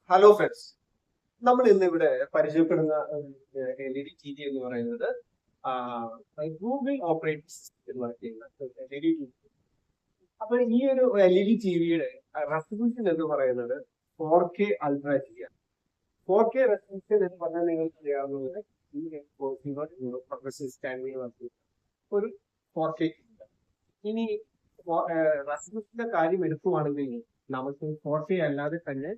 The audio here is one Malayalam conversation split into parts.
ഹലോ ഫ്രണ്ട്സ്, നമ്മൾ ഇന്ന് ഇവിടെ പരിചയപ്പെടുന്ന LED TV എന്ന് പറയുന്നത് ഗൂഗിൾ ഓപ്പറേറ്റിംഗ് സിസ്റ്റത്തിൽ വർക്ക് ചെയ്യുന്ന LED TV. അപ്പൊ ഈ ഒരു LED TVയുടെ റെസൊല്യൂഷൻ എന്ന് പറയുന്നത് 4K അൾട്രാ TV ആണ്. 4K റെസൊല്യൂഷൻ എന്ന് പറഞ്ഞാൽ നിങ്ങൾക്ക് അറിയാവുന്നത് ഒരു 4K ഇനി റെസൊല്യൂഷന്റെ കാര്യം എടുക്കുവാണെങ്കിൽ നമുക്ക് 4K അല്ലാതെ തന്നെ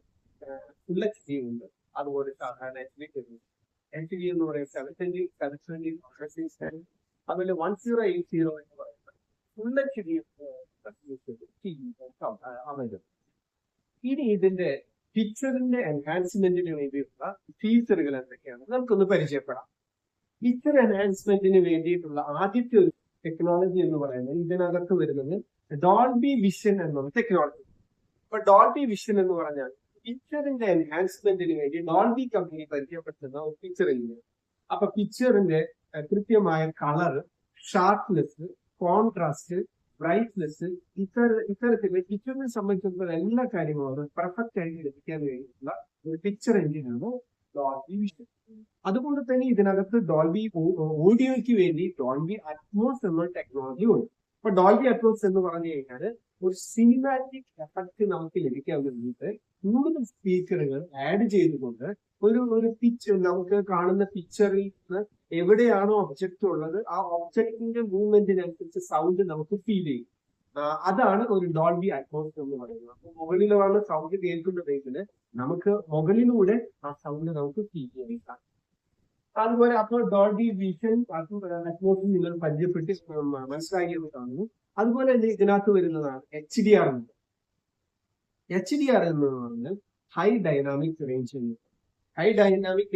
ഫുൾ HD ഉണ്ട്, അതുപോലെ സാധാരണ HD എന്ന് പറയുന്നത് 720 അതുപോലെ 1080 എന്ന് പറയുന്നത് ഫുൾ HD അവൈലബിൾ. ഇനി ഇതിന്റെ പിക്ചറിന്റെ എൻഹാൻസ്മെന്റിന് വേണ്ടിയിട്ടുള്ള ഫീച്ചറുകൾ എന്തൊക്കെയാണ് നമുക്കൊന്ന് പരിചയപ്പെടാം. പിക്ചർ എൻഹാൻസ്മെന്റിന് വേണ്ടിയിട്ടുള്ള ആദ്യത്തെ ഒരു ടെക്നോളജി എന്ന് പറയുന്നത് ഇതിനകത്ത് വരുന്നത് ഡോൾബി വിഷൻ എന്നുള്ള ടെക്നോളജി. അപ്പൊ ഡോൾബി വിഷൻ എന്ന് പറഞ്ഞാൽ പിക്ചറിന്റെ എൻഹാൻസ്മെന്റിന് വേണ്ടി ഡോൾബി കമ്പനി പരിചയപ്പെടുത്തുന്ന ഒരു പിക്ചർ എഞ്ചിനാണ്. അപ്പൊ പിക്ചറിന്റെ കൃത്യമായ കളർ, ഷാർപ്നെസ്, കോൺട്രാസ്റ്റ്, ബ്രൈറ്റ്നെസ്, ഇത്തരത്തിലുള്ള പിക്ചറിനെ സംബന്ധിച്ചിടത്തോളം എല്ലാ കാര്യങ്ങളും പെർഫെക്റ്റ് ആയിട്ട് ലഭിക്കാൻ വേണ്ടിയിട്ടുള്ള ഒരു പിക്ചർ എഞ്ചിനാണ് ഡോൾബി വിഷൻ. അതുകൊണ്ട് തന്നെ ഇതിനകത്ത് ഡോൾബി ഓഡിയോയ്ക്ക് വേണ്ടി ഡോൾബി അറ്റ്മോസ് എന്ന ടെക്നോളജി ഉണ്ട്. അപ്പൊ ഡോൾബി അറ്റ്മോസ് എന്ന് പറഞ്ഞു കഴിഞ്ഞാൽ ഒരു സിനിമാറ്റിക് എഫക്ട് നമുക്ക് ലഭിക്കാൻ വേണ്ടിയിട്ട് കൂടുതൽ സ്പീക്കറുകൾ ആഡ് ചെയ്തുകൊണ്ട് ഒരു പിക്ചർ നമുക്ക് കാണുന്ന പിക്ചറിൽ നിന്ന് എവിടെയാണോ ഒബ്ജക്റ്റ് ഉള്ളത് ആ ഒബ്ജക്റ്റിന്റെ മൂവ്മെന്റിനനുസരിച്ച് സൗണ്ട് നമുക്ക് ഫീൽ ചെയ്യും. അതാണ് ഒരു ഡോൾബി അറ്റ്മോസ് എന്ന് പറയുന്നത്. അപ്പൊ മുകളിലാണ് സൗണ്ട് കേൾക്കുന്നതെങ്കിൽ നമുക്ക് മുകളിലൂടെ ആ സൗണ്ട് നമുക്ക് ഫീൽ ചെയ്യാം. അതുപോലെ അപ്പോൾ ഡോൾബി വിഷൻ അറ്റ്മോസിൽ നിങ്ങൾ പരിചയപ്പെട്ട് മനസ്സിലാക്കിയെന്ന് കാണുന്നു. അതുപോലെ തന്നെ ഇതിനകത്ത് വരുന്നതാണ് HDR. HDR എന്ന് പറഞ്ഞാൽ high dynamic range. High dynamic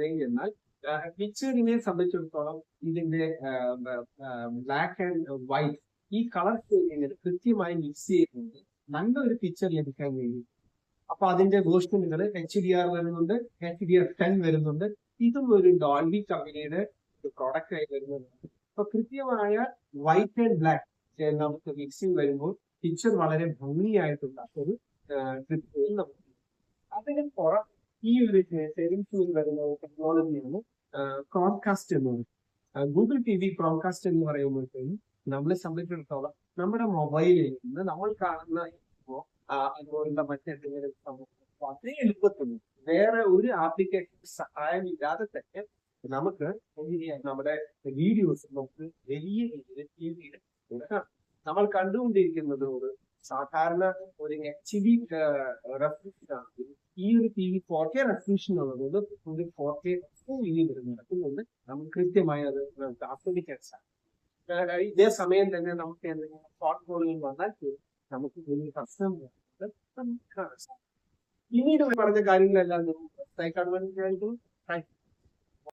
range എന്നാൽ പിക്ചറിനെ സംബന്ധിച്ചിടത്തോളം ഇതിന്റെ ബ്ലാക്ക് ആൻഡ് വൈറ്റ് ഈ കളർ ഷെയ്ഡിനെ കൃത്യമായി മിക്സ് ചെയ്തുകൊണ്ട് നല്ലൊരു പിക്ചർ ലഭിക്കാൻ വേണ്ടി. അപ്പൊ അതിന്റെ വേർഷനുകൾ HDR വരുന്നുണ്ട്, HDR10 വരുന്നുണ്ട്. ഇതും ഒരു ഡോൾബി കമ്പനിയുടെ പ്രോഡക്റ്റ് ആയി വരുന്നതാണ്. അപ്പൊ കൃത്യമായ വൈറ്റ് ആൻഡ് ബ്ലാക്ക് നമുക്ക് മിക്സിങ് വരുമ്പോൾ പിക്ചർ വളരെ ഭംഗിയായിട്ടുള്ള ഒരു ട്രിപ്പിൽ നമുക്ക്. അതിന് പുറം ഈ ഒരു സെറ്റിംഗ്സിൽ വരുന്ന ടെക്നോളജിയാണ് ക്രോംകാസ്റ്റ് എന്ന് പറയുന്നത്. ഗൂഗിൾ TV ക്രോംകാസ്റ്റ് എന്ന് പറയുമ്പോഴത്തേക്കും നമ്മളെ സംബന്ധിച്ചിടത്തോളം നമ്മുടെ മൊബൈലിൽ നിന്ന് നമ്മൾ കാണുന്ന അതുപോലുള്ള മറ്റെന്തെങ്കിലും വളരെ എളുപ്പത്തിൽ വേറെ ഒരു ആപ്ലിക്കേഷൻ സഹായമില്ലാതെ തന്നെ നമുക്ക് നമ്മുടെ വീഡിയോസ് നമുക്ക് വലിയ രീതിയിൽ കൊടുക്കാം. നമ്മൾ കണ്ടുകൊണ്ടിരിക്കുന്നത് ഒരു സാധാരണ ഒരു HD റെസൊല്യൂഷൻ ആണെങ്കിൽ ഈ ഒരു TV 4K റെസൊല്യൂഷൻ ഉള്ളതുകൊണ്ട് ഒരു 4K നടക്കുന്നുണ്ട് നമുക്ക് കൃത്യമായി അത് ആസ്വദിക്കാൻ സാധിക്കും. ഇതേ സമയം തന്നെ നമുക്ക് എന്തെങ്കിലും ഷോർട്ട് കോളുകൾ വന്നാൽ നമുക്ക് വലിയ പ്രശ്നം കാണാൻ സാധിക്കും. പിന്നീട് പറഞ്ഞ കാര്യങ്ങളെല്ലാം